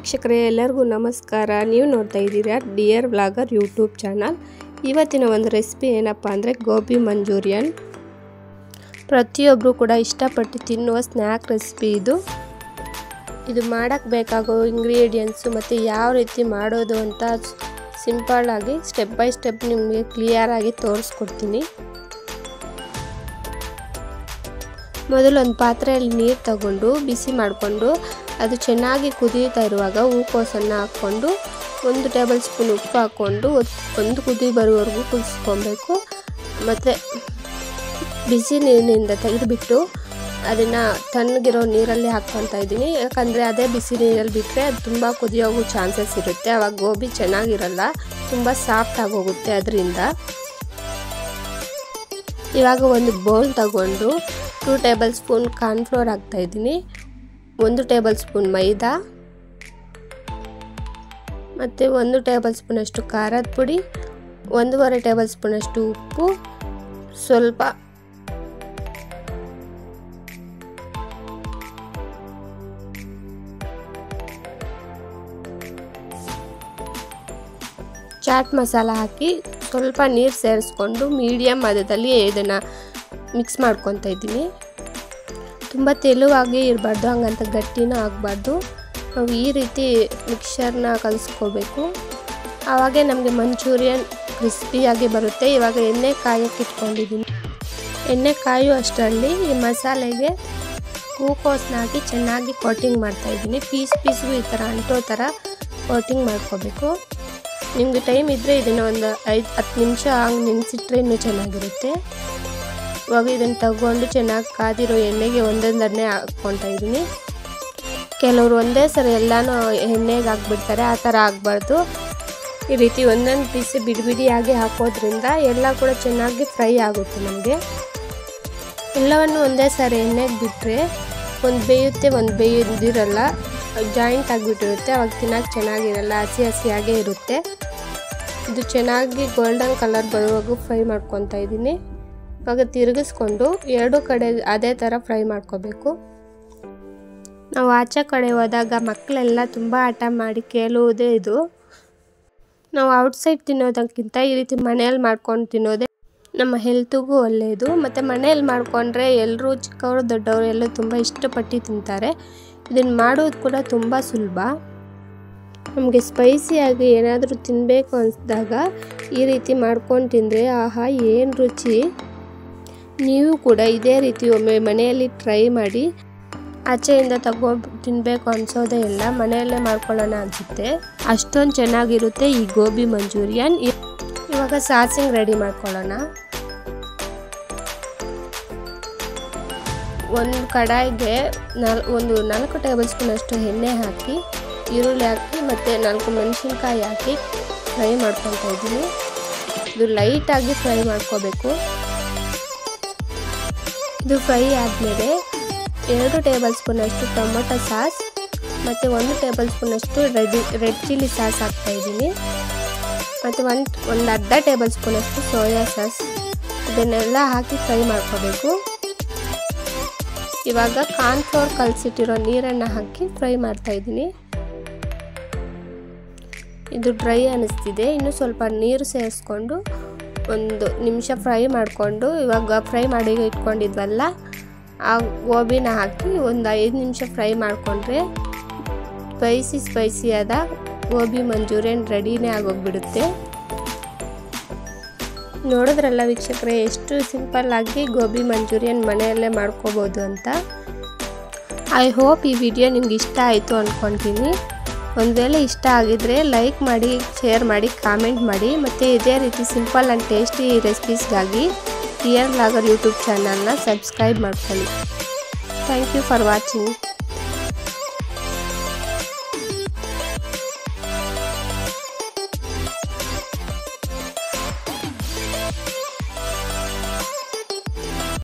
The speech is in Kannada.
ವೀಕ್ಷಕರೇ ಎಲ್ಲರಿಗೂ ನಮಸ್ಕಾರ. ನೀವು ನೋಡ್ತಾ ಇದ್ದೀರಾ ಡಿಯರ್ ವ್ಲಾಗರ್ ಯೂಟ್ಯೂಬ್ ಚಾನಲ್. ಇವತ್ತಿನ ಒಂದು ರೆಸಿಪಿ ಏನಪ್ಪ ಅಂದರೆ ಗೋಬಿ ಮಂಚೂರಿಯನ್. ಪ್ರತಿಯೊಬ್ಬರು ಕೂಡ ಇಷ್ಟಪಟ್ಟು ತಿನ್ನುವ ಸ್ನ್ಯಾಕ್ ರೆಸಿಪಿ ಇದು ಮಾಡೋಕ್ಕೆ ಬೇಕಾಗೋ ಇಂಗ್ರೀಡಿಯೆಂಟ್ಸು ಮತ್ತು ಯಾವ ರೀತಿ ಮಾಡೋದು ಅಂತ ಸಿಂಪಲ್ಲಾಗಿ ಸ್ಟೆಪ್ ಬೈ ಸ್ಟೆಪ್ ನಿಮಗೆ ಕ್ಲಿಯರಾಗಿ ತೋರಿಸ್ಕೊಡ್ತೀನಿ. ಮೊದಲು ಒಂದು ಪಾತ್ರೆಯಲ್ಲಿ ನೀರು ತಗೊಂಡು ಬಿಸಿ ಮಾಡಿಕೊಂಡು ಅದು ಚೆನ್ನಾಗಿ ಕುದೀತಾ ಇರುವಾಗ ಹೂಕೋಸನ್ನು ಹಾಕ್ಕೊಂಡು 1 ಟೇಬಲ್ ಸ್ಪೂನ್ ಉಪ್ಪು ಹಾಕ್ಕೊಂಡು ಒಂದು ಕುದಿ ಬರುವವರೆಗೂ ಕುದಿಸ್ಕೊಬೇಕು. ಮತ್ತು ಬಿಸಿ ನೀರಿನಿಂದ ತೆಗೆದುಬಿಟ್ಟು ಅದನ್ನು ತಣ್ಣಗಿರೋ ನೀರಲ್ಲಿ ಹಾಕ್ಕೊತಾ ಇದ್ದೀನಿ. ಯಾಕಂದರೆ ಅದೇ ಬಿಸಿ ನೀರಲ್ಲಿ ಬಿಟ್ಟರೆ ಅದು ತುಂಬ ಕುದಿಯೋಗೋ ಚಾನ್ಸಸ್ ಇರುತ್ತೆ. ಆವಾಗ ಗೋಬಿ ಚೆನ್ನಾಗಿರಲ್ಲ, ತುಂಬ ಸಾಫ್ಟ್ ಆಗೋಗುತ್ತೆ. ಅದರಿಂದ ಇವಾಗ ಒಂದು ಬೌಲ್ ತಗೊಂಡು 2 ಟೇಬಲ್ ಸ್ಪೂನ್ ಕಾರ್ನ್ಫ್ಲೋರ್ ಹಾಕ್ತಾಯಿದ್ದೀನಿ, 1 ಟೇಬಲ್ ಸ್ಪೂನ್ ಮೈದಾ ಮತ್ತು 1 ಟೇಬಲ್ ಸ್ಪೂನಷ್ಟು ಖಾರದ ಪುಡಿ, 1.5 ಟೇಬಲ್ ಸ್ಪೂನಷ್ಟು ಉಪ್ಪು, ಸ್ವಲ್ಪ ಚಾಟ್ ಮಸಾಲ ಹಾಕಿ ಸ್ವಲ್ಪ ನೀರು ಸೇರಿಸ್ಕೊಂಡು ಮೀಡಿಯಮ್ ಹದದಲ್ಲಿ ಇದನ್ನು ಮಿಕ್ಸ್ ಮಾಡ್ಕೊತಾ ಇದ್ದೀನಿ. ತುಂಬ ತೆಳುವಾಗಿ ಇರಬಾರ್ದು, ಹಂಗಂತ ಗಟ್ಟಿನೂ ಆಗಬಾರ್ದು. ನಾವು ಈ ರೀತಿ ಮಿಕ್ಸರ್ನ ಕಲಿಸ್ಕೋಬೇಕು. ಆವಾಗೇ ನಮಗೆ ಮಂಚೂರಿಯನ್ ಕ್ರಿಸ್ಪಿಯಾಗಿ ಬರುತ್ತೆ. ಇವಾಗ ಎಣ್ಣೆ ಕಾಯಕ್ಕೆ ಇಟ್ಕೊಂಡಿದ್ದೀನಿ. ಎಣ್ಣೆ ಕಾಯೋ ಅಷ್ಟರಲ್ಲಿ ಈ ಮಸಾಲೆಗೆ ಹೂಕೋಸನ್ನ ಹಾಕಿ ಚೆನ್ನಾಗಿ ಕೋಟಿಂಗ್ ಮಾಡ್ತಾಯಿದ್ದೀನಿ. ಪೀಸ್ಗೂ ಈ ಥರ ಅಂಟೋ ಥರ ಕೋಟಿಂಗ್ ಮಾಡ್ಕೋಬೇಕು. ನಿಮಗೆ ಟೈಮ್ ಇದ್ದರೆ ಇದನ್ನು ಒಂದು 5-10 ನಿಮಿಷ ಹಂಗೆ ನೆನೆಸಿಟ್ರೆ ಇನ್ನೂ ಚೆನ್ನಾಗಿರುತ್ತೆ. ಇವಾಗ ಇದನ್ನು ತಗೊಂಡು ಚೆನ್ನಾಗಿ ಕಾದಿರೋ ಎಣ್ಣೆಗೆ ಒಂದೊಂದನ್ನೇ ಹಾಕ್ಕೊತಾ ಇದ್ದೀನಿ. ಕೆಲವರು ಒಂದೇ ಸರಿ ಎಲ್ಲನೂ ಎಣ್ಣೆಗೆ ಹಾಕ್ಬಿಡ್ತಾರೆ, ಆ ಥರ ಆಗಬಾರ್ದು. ಈ ರೀತಿ ಒಂದೊಂದು ಪೀಸ್ ಬಿಡಿಬಿಡಿಯಾಗಿ ಹಾಕೋದ್ರಿಂದ ಎಲ್ಲ ಕೂಡ ಚೆನ್ನಾಗಿ ಫ್ರೈ ಆಗುತ್ತೆ. ನಮಗೆ ಎಲ್ಲವನ್ನು ಒಂದೇ ಸಾರಿ ಎಣ್ಣೆಗೆ ಬಿಟ್ಟರೆ ಒಂದು ಬೇಯುತ್ತೆ, ಒಂದು ಬೇಯೋದಿರಲ್ಲ, ಜಾಯಿಂಟ್ ಆಗಿಬಿಟ್ಟಿರುತ್ತೆ. ಅವಾಗ ತಿನ್ನೋಕ್ಕೆ ಚೆನ್ನಾಗಿರಲ್ಲ, ಹಸಿ ಹಸಿಯಾಗೇ ಇರುತ್ತೆ. ಇದು ಚೆನ್ನಾಗಿ ಗೋಲ್ಡನ್ ಕಲರ್ ಬರುವಾಗೂ ಫ್ರೈ ಮಾಡ್ಕೊತಾ ಇದ್ದೀನಿ. ಇವಾಗ ತಿರುಗಿಸ್ಕೊಂಡು 2 ಕಡೆ ಅದೇ ಥರ ಫ್ರೈ ಮಾಡ್ಕೋಬೇಕು. ನಾವು ಆಚೆ ಕಡೆ ಹೋದಾಗ ಮಕ್ಕಳೆಲ್ಲ ತುಂಬ ಆಟ ಮಾಡಿ ಕೇಳುವುದೇ ಇದು. ನಾವು ಔಟ್ಸೈಡ್ ತಿನ್ನೋದಕ್ಕಿಂತ ಈ ರೀತಿ ಮನೆಯಲ್ಲಿ ಮಾಡ್ಕೊಂಡು ತಿನ್ನೋದೇ ನಮ್ಮ ಹೆಲ್ತಿಗೂ ಒಳ್ಳೆಯದು. ಮತ್ತು ಮನೆಯಲ್ಲಿ ಮಾಡಿಕೊಂಡ್ರೆ ಎಲ್ಲರೂ ಚಿಕ್ಕವರು ದೊಡ್ಡವರು ಎಲ್ಲ ತುಂಬ ಇಷ್ಟಪಟ್ಟು ತಿಂತಾರೆ. ಇದನ್ನು ಮಾಡೋದು ಕೂಡ ತುಂಬ ಸುಲಭ. ನಮಗೆ ಸ್ಪೈಸಿಯಾಗಿ ಏನಾದರೂ ತಿನ್ನಬೇಕು ಅನಿಸಿದಾಗ ಈ ರೀತಿ ಮಾಡ್ಕೊಂಡು ತಿಂದರೆ ಆಹಾ ಏನು ರುಚಿ. ನೀವು ಕೂಡ ಇದೇ ರೀತಿ ಒಮ್ಮೆ ಮನೆಯಲ್ಲಿ ಟ್ರೈ ಮಾಡಿ. ಆಚೆಯಿಂದ ತಗೊಂಡು ತಿನ್ನಬೇಕು ಅನಿಸೋದೇ ಇಲ್ಲ, ಮನೆಯಲ್ಲೇ ಮಾಡ್ಕೊಳ್ಳೋಣ ಅನಿಸುತ್ತೆ. ಅಷ್ಟೊಂದು ಚೆನ್ನಾಗಿರುತ್ತೆ ಈ ಗೋಬಿ ಮಂಚೂರಿಯನ್. ಇವಾಗ ಸಾಸಿಂಗ್ ರೆಡಿ ಮಾಡ್ಕೊಳ್ಳೋಣ. ಒಂದು ಕಡಾಯಿಗೆ 4 ಟೇಬಲ್ ಸ್ಪೂನಷ್ಟು ಎಣ್ಣೆ ಹಾಕಿ, ಈರುಳ್ಳಿ ಹಾಕಿ ಮತ್ತು 4 ಮೆಣಸಿನ್ಕಾಯಿ ಹಾಕಿ ಫ್ರೈ ಮಾಡ್ಕೊತಾ ಇದ್ದೀನಿ. ಇದು ಲೈಟಾಗಿ ಫ್ರೈ ಮಾಡ್ಕೋಬೇಕು. ಇದು ಫ್ರೈ ಆದಮೇಲೆ 2 ಟೇಬಲ್ ಸ್ಪೂನಷ್ಟು ಟೊಮೊಟೊ ಸಾಸ್ ಮತ್ತು 1 ಟೇಬಲ್ ಸ್ಪೂನಷ್ಟು ರೆಡ್ ಚಿಲ್ಲಿ ಸಾಸ್ ಹಾಕ್ತಾಯಿದ್ದೀನಿ. ಮತ್ತು ಒಂದು ಅರ್ಧ ಟೇಬಲ್ ಸ್ಪೂನಷ್ಟು ಸೋಯಾ ಸಾಸ್, ಇದನ್ನೆಲ್ಲ ಹಾಕಿ ಫ್ರೈ ಮಾಡ್ಕೋಬೇಕು. ಇವಾಗ ಕಾರ್ನ್ಫ್ಲೋರ್ ಕಲಸಿಟ್ಟಿರೋ ನೀರನ್ನು ಹಾಕಿ ಫ್ರೈ ಮಾಡ್ತಾಯಿದ್ದೀನಿ. ಇದು ಡ್ರೈ ಅನ್ನಿಸ್ತಿದೆ, ಇನ್ನೂ ಸ್ವಲ್ಪ ನೀರು ಸೇರಿಸ್ಕೊಂಡು 1 ನಿಮಿಷ ಫ್ರೈ ಮಾಡಿಕೊಂಡು ಇವಾಗ ಫ್ರೈ ಮಾಡಿ ಇಟ್ಕೊಂಡಿದ್ವಲ್ಲ ಆ ಗೋಬಿನ ಹಾಕಿ ಒಂದು 5 ನಿಮಿಷ ಫ್ರೈ ಮಾಡಿಕೊಂಡ್ರೆ ಸ್ಪೈಸಿಯಾದ ಗೋಬಿ ಮಂಚೂರಿಯನ್ ರೆಡಿನೇ ಆಗೋಗ್ಬಿಡುತ್ತೆ. ನೋಡಿದ್ರಲ್ಲ ವೀಕ್ಷಕರೇ, ಎಷ್ಟು ಸಿಂಪಲ್ಲಾಗಿ ಗೋಬಿ ಮಂಚೂರಿಯನ್ ಮನೆಯಲ್ಲೇ ಮಾಡ್ಕೋಬೋದು ಅಂತ. ಐ ಹೋಪ್ ಈ ವಿಡಿಯೋ ನಿಮ್ಗೆ ಇಷ್ಟ ಆಯಿತು ಅಂದ್ಕೊತೀನಿ. ಒಂದು ವೇಳೆ ಇಷ್ಟ ಆಗಿದರೆ ಲೈಕ್ ಮಾಡಿ, ಶೇರ್ ಮಾಡಿ, ಕಾಮೆಂಟ್ ಮಾಡಿ. ಮತ್ತು ಇದೇ ರೀತಿ ಸಿಂಪಲ್ ಆ್ಯಂಡ್ ಟೇಸ್ಟಿ ರೆಸಿಪೀಸ್ಗಾಗಿ ಡಿಯರ್ ವ್ಲಾಗರ್ ಯೂಟ್ಯೂಬ್ ಚಾನಲ್ನ ಸಬ್ಸ್ಕ್ರೈಬ್ ಮಾಡ್ಕೊಳ್ಳಿ. Thank you for watching.